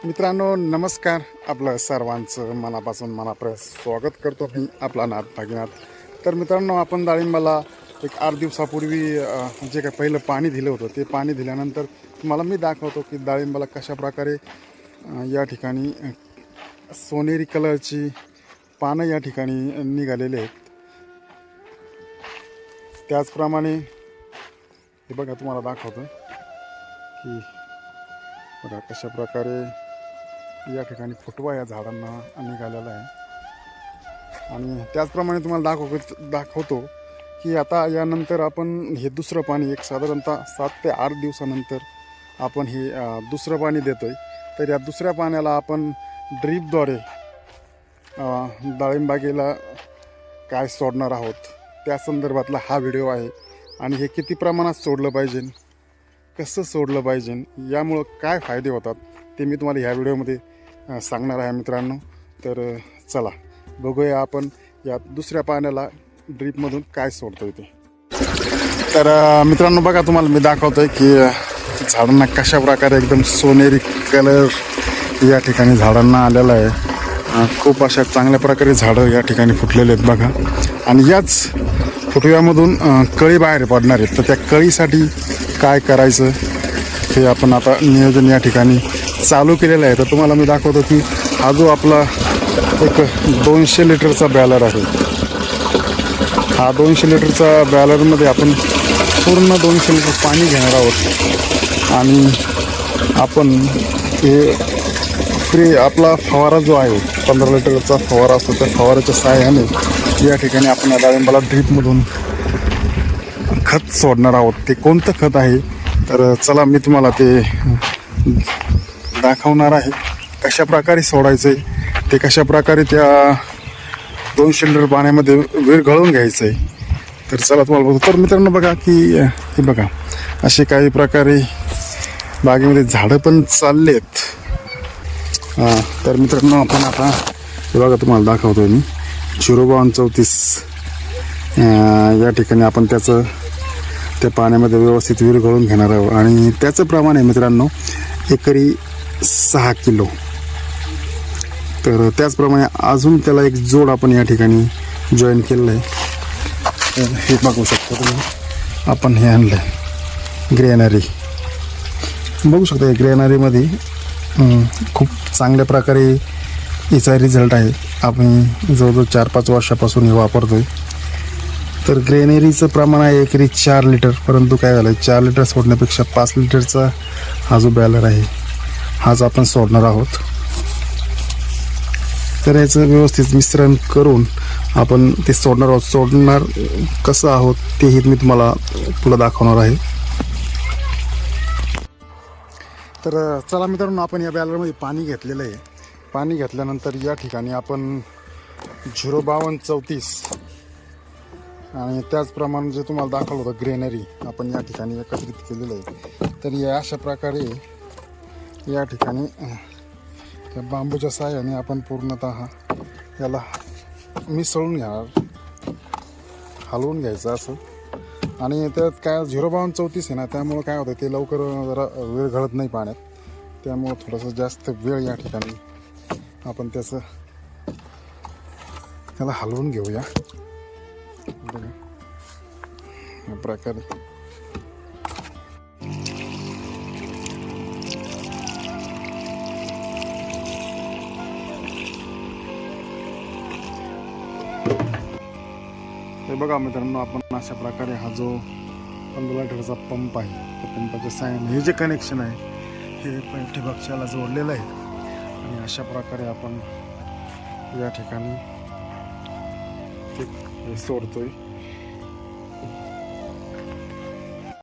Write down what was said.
मित्रांनो नमस्कार. आपलं सर्वांचं मनापासून मनापर्यंत स्वागत करतो मी आपला नाथ भागीनाथ. तर मित्रांनो आपण डाळिंबाला एक 8 दिवसापूर्वी जे काय पहिलं पाणी दिलं होतं ते पाणी दिल्यानंतर तुम्हाला मी दाखवतो की डाळिंबाला कशा प्रकारे या ठिकाणी सोनेरी कलरची पानं या ठिकाणी निघालेले आहेत. त्याचप्रमाणे हे बघा तुम्हाला दाखवतो की बघा कशा प्रकारे या ठिकाणी फुटवा या झाडांना निघालेला आहे. आणि त्याचप्रमाणे तुम्हाला दाखवतो की आता यानंतर आपण हे दुसरं पाणी एक साधारणतः 7 ते 8 दिवसानंतर आपण हे दुसरं पाणी देतो आहे. तर या दुसऱ्या पाण्याला आपण ड्रीपद्वारे डाळिंबागेला काय सोडणार आहोत त्या संदर्भातला हा व्हिडिओ आहे. आणि हे किती प्रमाणात सोडलं पाहिजे, कसं सोडलं पाहिजे, यामुळं काय फायदे होतात ते मी तुम्हाला ह्या व्हिडिओमध्ये सांगणार आहे मित्रांनो. तर चला बघूया आपण या दुसऱ्या पाण्याला ड्रीपमधून काय सोडतो ते. तर मित्रांनो बघा तुम्हाला मी दाखवतो आहे की झाडांना कशा प्रकारे एकदम सोनेरी कलर या ठिकाणी झाडांना आलेला आहे. खूप अशा चांगल्या प्रकारे झाडं या ठिकाणी फुटलेले आहेत बघा. आणि याच फुटव्यामधून कळी बाहेर पडणार आहेत. तर त्या कळीसाठी काय करायचं हे आपण आता नियोजन या ठिकाणी चालू केलेलं आहे. तर तुम्हाला मी दाखवतो की हा जो आपला एक 200 लिटरचा बॅलर आहे, हा 200 लिटरचा बॅलरमध्ये आपण पूर्ण 200 लिटर पाणी घेणार आहोत. आणि आपण हे आपला फवारा जो आहे 15 लिटरचा फवारा असतो त्या फवाराच्या सहाय्याने या ठिकाणी आपण डाळिंबाला ड्रीपमधून खत सोडणार आहोत. ते कोणतं खत आहे तर चला मी तुम्हाला ते दाखवणार आहे. कशा प्रकारे सोडायचं आहे ते, कशा प्रकारे त्या 200 लिटर पाण्यामध्ये विरघळून घ्यायचं आहे. तर चला तुम्हाला बघतो. तर मित्रांनो बघा की हे बघा असे काही प्रकारे बागेमध्ये झाडं पण चाललेत. तर मित्रांनो आपण आता हे बघा तुम्हाला दाखवतोय मी 05234 या ठिकाणी आपण त्याचं त्या पाण्यामध्ये व्यवस्थित विरघळून घेणार आहोत. आणि त्याचं प्रमाण आहे मित्रांनो एकरी 6 किलो. तर त्याचप्रमाणे अजून त्याला एक जोड आपण या ठिकाणी जॉईन केलेलं आहे. तर हे बघू शकता तुम्ही, आपण हे आणलं आहे ग्रेनरी. बघू शकता या ग्रेनरीमध्ये खूप चांगल्या प्रकारे याचा रिझल्ट आहे. आपण जवळजवळ 4-5 वर्षापासून हे वापरतो आहे. तर ग्रेनरीचं प्रमाण आहे एकरी 4 लिटर. परंतु काय झालं आहे 4 लिटर सोडण्यापेक्षा 5 लिटरचा हा जो बॅलर आहे हाच आपण सोडणार आहोत. तर याचं व्यवस्थित मिश्रण करून आपण ते सोडणार आहोत. सोडणार कसं आहोत तेही मी तुम्हाला पुढं दाखवणार आहे. तर चला मित्रांनो आपण या बॅलरमध्ये पाणी घेतलेलं आहे. पाणी घेतल्यानंतर या ठिकाणी आपण 05234 आणि त्याचप्रमाणे जे तुम्हाला दाखवलं होतं ग्रेनरी आपण या ठिकाणी एकत्रित केलेलं आहे. तर या अशा प्रकारे या ठिकाणी त्या बांबूच्या सहाय्याने आपण पूर्णतः याला मिसळून घेणार, हलवून घ्यायचं असं. आणि त्यात काय 05234 आहे ना, त्यामुळं काय होतं ते लवकर जरा वेळ घडत नाही पाण्यात. त्यामुळं थोडंसं जास्त वेळ या ठिकाणी आपण त्याला हलवून घेऊया बघा या प्रकारे. हे बघा मित्रांनो आपण अशा प्रकारे हा जो 15 लिटरचा पंप आहे त्या पंपाच्या साहाय्याने हे जे कनेक्शन आहे हे ठिबकच्याला जोडलेलं आहे. आणि अशा प्रकारे आपण या ठिकाणी हे सोडतोय.